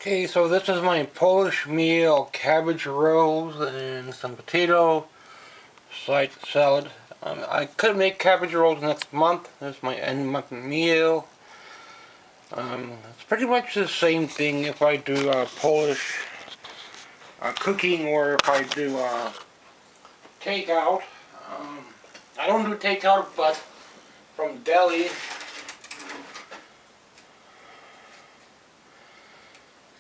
Okay, so this is my Polish meal, cabbage rolls and some potato side salad. I could make cabbage rolls next month. That's my end month meal. It's pretty much the same thing if I do Polish cooking or if I do takeout. I don't do takeout, but from deli.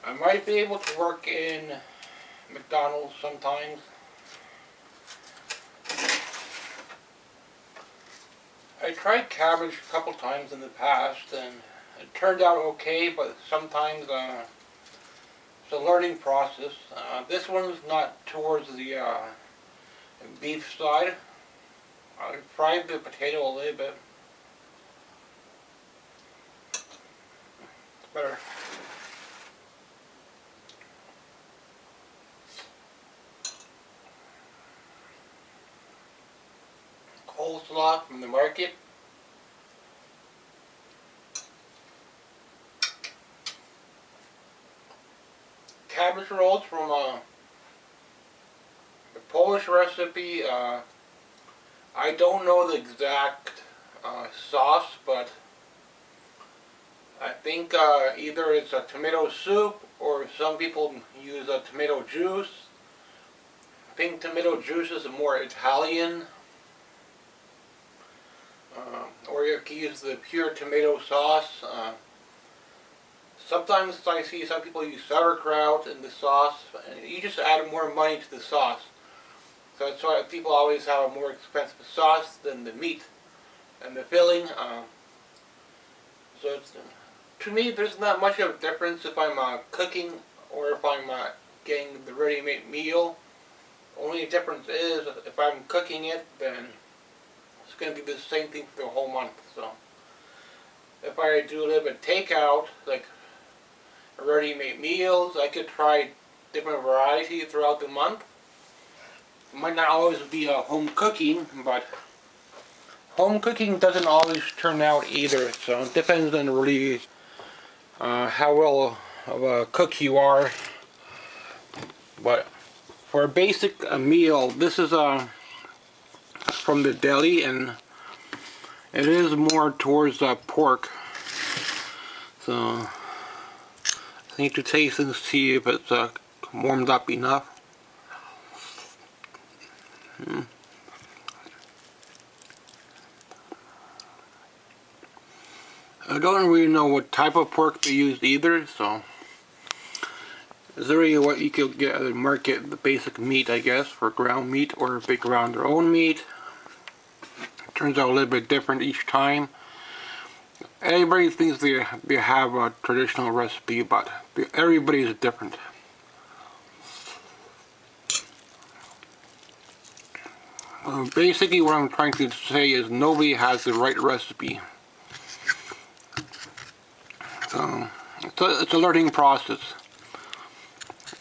I might be able to work in McDonald's sometimes. I tried cabbage a couple times in the past and it turned out okay, but sometimes it's a learning process. This one's not towards the beef side. I fried the potato a little bit. It's better. Coleslaw from the market. Cabbage rolls from the Polish recipe. I don't know the exact sauce, but I think either it's a tomato soup or some people use a tomato juice. I think tomato juice is more Italian. Or you can use the pure tomato sauce. Sometimes I see some people use sauerkraut in the sauce, and you just add more money to the sauce. So that's why people always have a more expensive sauce than the meat and the filling. So it's, to me, there's not much of a difference if I'm cooking or if I'm getting the ready-made meal. Only difference is if I'm cooking it, then it's going to be the same thing for the whole month. So if I do a little bit of takeout, like ready-made meals, I could try different variety throughout the month. It might not always be home cooking, but home cooking doesn't always turn out either. So it depends on really how well of a cook you are. But for a basic meal, this is from the deli, and it is more towards pork. So I need to taste and see if it's warmed up enough. I don't really know what type of pork they used either, so it's really what you could get at the market, the basic meat, I guess, for ground meat, or if they ground their own meat. It turns out a little bit different each time. Everybody thinks they have a traditional recipe, but everybody is different. Basically what I'm trying to say is nobody has the right recipe. So it's a learning process.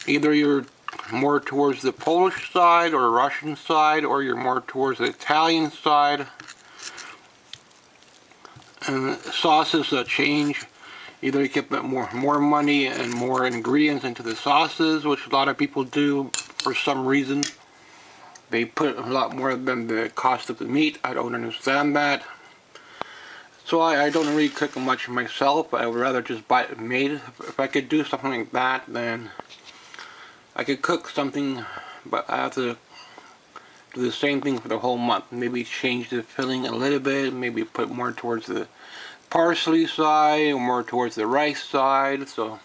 Either you're more towards the Polish side or Russian side, or you're more towards the Italian side. And sauces change. Either you can put more money and more ingredients into the sauces, which a lot of people do for some reason. They put a lot more than the cost of the meat. I don't understand that. So I don't really cook much myself. I would rather just buy it made. If I could do something like that, then I could cook something, but I have to do the same thing for the whole month. Maybe change the filling a little bit, maybe put more towards the parsley side or more towards the rice side. So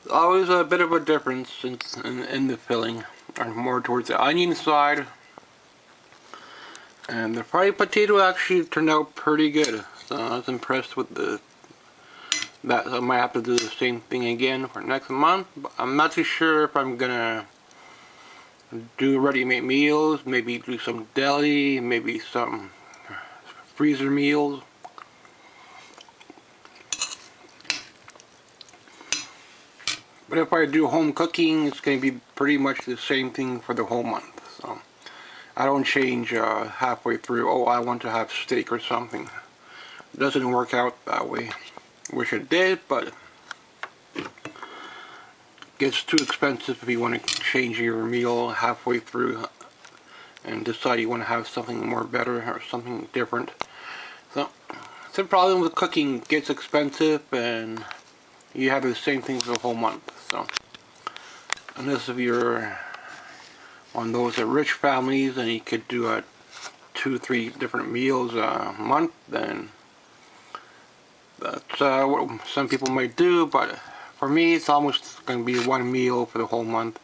always a bit of a difference in the filling, or more towards the onion side. And the fried potato actually turned out pretty good, so I was impressed with that. So I might have to do the same thing again for next month, but I'm not too sure if I'm gonna do ready-made meals, maybe do some deli, maybe some freezer meals. But if I do home cooking, it's going to be pretty much the same thing for the whole month. So I don't change halfway through, oh, I want to have steak or something. It doesn't work out that way. Wish it did, but gets too expensive if you want to change your meal halfway through and decide you want to have something more better or something different. So it's a problem with cooking. It gets expensive and you have the same thing for the whole month. So unless if you're one of those rich families and you could do 2-3 different meals a month, then that's what some people might do. But for me, it's almost going to be one meal for the whole month.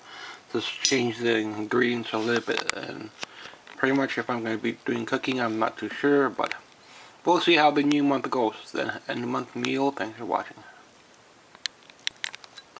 Just change the ingredients a little bit, and pretty much if I'm going to be doing cooking, I'm not too sure, but we'll see how the new month goes. The end of month meal. Thanks for watching.